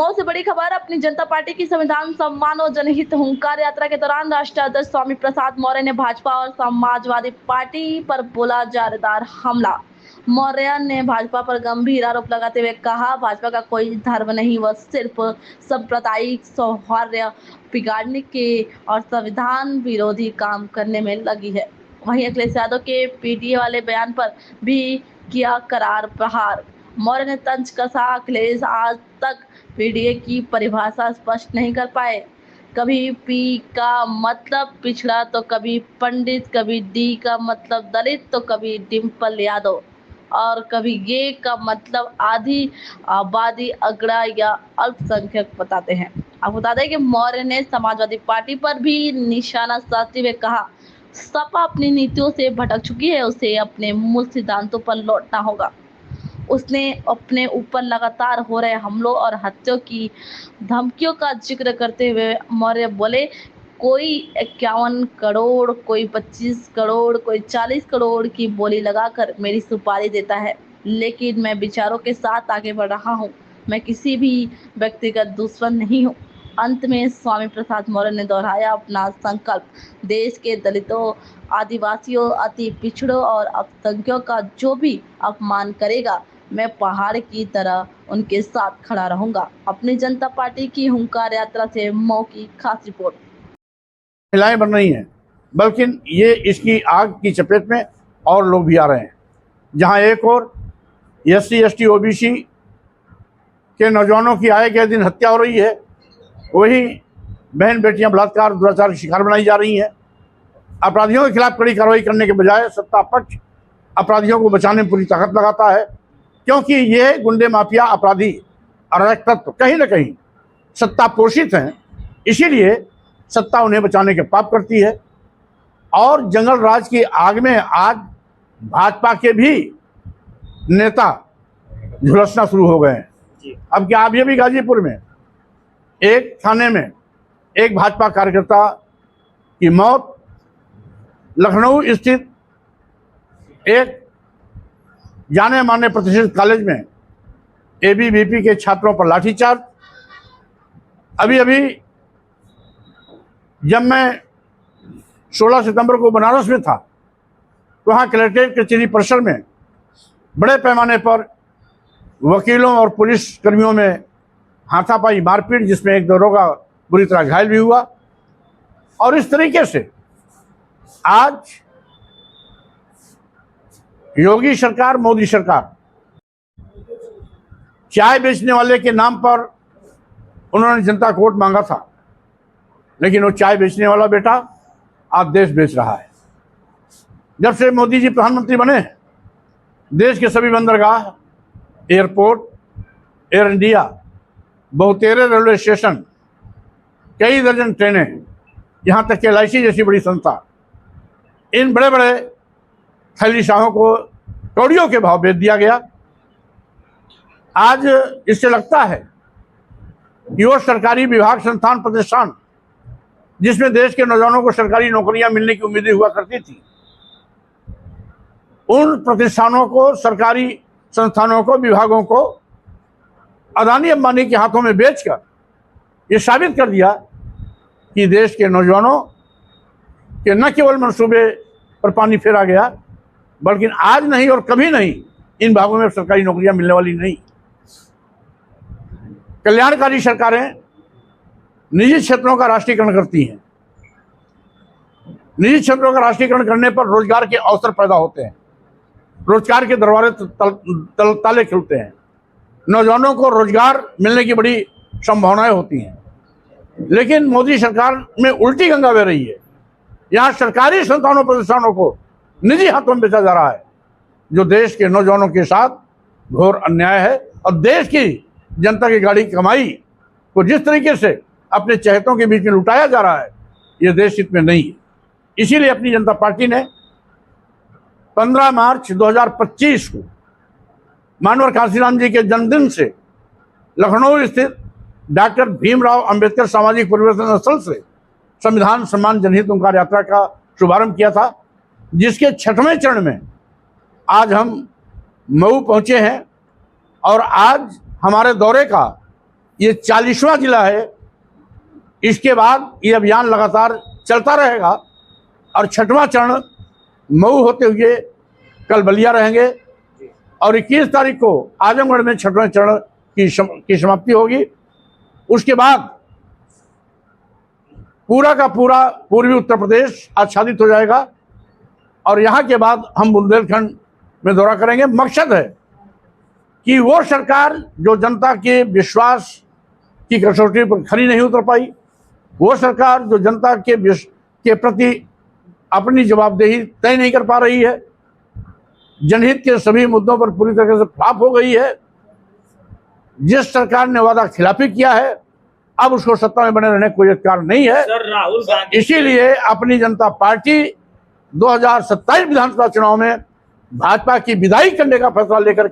मऊ से बड़ी खबर। अपनी जनता पार्टी की संविधान सम्मान और जनहित हुंकार यात्रा के दौरान राष्ट्रीय अध्यक्ष स्वामी प्रसाद मौर्य ने भाजपा और समाजवादी पार्टी पर बोला जारदार हमला। मौर्य ने भाजपा पर गंभीर आरोप लगाते हुए कहा, भाजपा का कोई धर्म नहीं, वह सिर्फ सांप्रदायिक सौहार्द बिगाड़ने के और संविधान विरोधी काम करने में लगी है। वहीं अखिलेश यादव के पीटीए वाले बयान पर भी किया करार प्रहार। मौर्य ने तंज कसा, अखिलेश आज तक पीडीए की परिभाषा स्पष्ट नहीं कर पाए। कभी पी का मतलब पिछड़ा तो कभी पंडित, कभी डी का मतलब दलित तो कभी डिम्पल यादव और कभी ये का मतलब आधी आबादी अगड़ा या अल्पसंख्यक बताते हैं। आपको बता दें कि मौर्य ने समाजवादी पार्टी पर भी निशाना साधते हुए कहा, सपा अपनी नीतियों से भटक चुकी है, उसे अपने मूल सिद्धांतों पर लौटना होगा। उसने अपने ऊपर लगातार हो रहे हमलों और हत्याओं की धमकियों का जिक्र करते हुए मौर्य बोले, कोई 51 करोड़, कोई 25 करोड़, कोई 40 करोड़ की बोली लगाकर मेरी सुपारी देता है, लेकिन मैं विचारों के साथ आगे बढ़ रहा हूँ। मैं किसी भी व्यक्तिगत दुश्मन नहीं हूँ। अंत में स्वामी प्रसाद मौर्य ने दोहराया अपना संकल्प, देश के दलितों, आदिवासियों, अति पिछड़ों और अल्पसंख्यकों का जो भी अपमान करेगा, मैं पहाड़ की तरह उनके साथ खड़ा रहूंगा। अपनी जनता पार्टी की हुंकार यात्रा से मऊ की खास रिपोर्ट। महिलाएं बन रही हैं, बल्कि ये इसकी आग की चपेट में और लोग भी आ रहे हैं। जहां एक और एससी, एसटी, ओबीसी के नौजवानों की आए गए दिन हत्या हो रही है, वही बहन बेटियां बलात्कार, दुराचार की शिकार बनाई जा रही हैं। अपराधियों के खिलाफ कड़ी कार्रवाई करने के बजाय सत्ता पक्ष अपराधियों को बचाने में पूरी ताकत लगाता है, क्योंकि ये गुंडे, माफिया, अपराधी, अराजक तत्व कहीं ना कहीं सत्ता पोषित हैं। इसीलिए सत्ता उन्हें बचाने के पाप करती है। और जंगल राज की आग में आज भाजपा के भी नेता झुलसना शुरू हो गए हैं। अब क्या अभी भी गाजीपुर में एक थाने में एक भाजपा कार्यकर्ता की मौत, लखनऊ स्थित एक जाने माने प्रतिष्ठित कॉलेज में एबीवीपी के छात्रों पर लाठीचार्ज। अभी अभी जब मैं 16 सितंबर को बनारस में था, तो वहाँ कलेक्ट्रेट कचहरी परिसर में बड़े पैमाने पर वकीलों और पुलिस कर्मियों में हाथापाई, मारपीट, जिसमें एक दरोगा बुरी तरह घायल भी हुआ। और इस तरीके से आज योगी सरकार, मोदी सरकार चाय बेचने वाले के नाम पर उन्होंने जनता को वोट मांगा था, लेकिन वो चाय बेचने वाला बेटा आज देश बेच रहा है। जब से मोदी जी प्रधानमंत्री बने, देश के सभी बंदरगाह, एयरपोर्ट, एयर इंडिया, बहुतेरे रेलवे स्टेशन, कई दर्जन ट्रेनें, यहाँ तक कि LIC जैसी बड़ी संस्था, इन बड़े बड़े थैलीशाहों को कौड़ियों के भाव बेच दिया गया। आज इससे लगता है कि वो सरकारी विभाग, संस्थान, प्रतिष्ठान जिसमें देश के नौजवानों को सरकारी नौकरियां मिलने की उम्मीदें हुआ करती थी, उन प्रतिष्ठानों को, सरकारी संस्थानों को, विभागों को अदानी अंबानी के हाथों में बेचकर ये साबित कर दिया कि देश के नौजवानों के न केवल मंसूबे पर पानी फेरा गया, बल्कि आज नहीं और कभी नहीं इन भागों में सरकारी नौकरियां मिलने वाली नहीं। कल्याणकारी सरकारें निजी क्षेत्रों का राष्ट्रीयकरण करती हैं। निजी क्षेत्रों का राष्ट्रीयकरण करने पर रोजगार के अवसर पैदा होते हैं, रोजगार के दरवाजे ताले खुलते हैं, नौजवानों को रोजगार मिलने की बड़ी संभावनाएं होती हैं। लेकिन मोदी सरकार में उल्टी गंगा बह रही है। यहाँ सरकारी संस्थानों, प्रतिष्ठानों को निजी हाथों में बेचा जा रहा है, जो देश के नौजवानों के साथ घोर अन्याय है। और देश की जनता की गाड़ी कमाई को जिस तरीके से अपने चहेतों के बीच में लुटाया जा रहा है, ये देश हित में नहीं है। इसीलिए अपनी जनता पार्टी ने 15 मार्च 2025 को मानवर काशीराम जी के जन्मदिन से लखनऊ स्थित डॉक्टर भीमराव अंबेडकर सामाजिक परिवर्तन स्थल से संविधान सम्मान जनहित हुंकार यात्रा का शुभारंभ किया था, जिसके 6वें चरण में आज हम मऊ पहुंचे हैं। और आज हमारे दौरे का ये 40वां जिला है। इसके बाद ये अभियान लगातार चलता रहेगा और 6वां चरण मऊ होते हुए कल बलिया रहेंगे और 21 तारीख को आजमगढ़ में 6वें चरण की समाप्ति होगी। उसके बाद पूरा का पूरा पूर्वी उत्तर प्रदेश आच्छादित हो जाएगा और यहाँ के बाद हम बुंदेलखंड में दौरा करेंगे। मकसद है कि वो सरकार जो जनता के विश्वास की कसौटी पर खरी नहीं उतर पाई, वो सरकार जो जनता के प्रति अपनी जवाबदेही तय नहीं कर पा रही है, जनहित के सभी मुद्दों पर पूरी तरह से फ्लॉप हो गई है, जिस सरकार ने वादा खिलाफी किया है अब उसको सत्ता में बने रहने कोई अधिकार नहीं है। सर राहुल गांधी इसीलिए अपनी जनता पार्टी 2027 विधानसभा चुनाव में भाजपा की विदाई करने का फैसला लेकर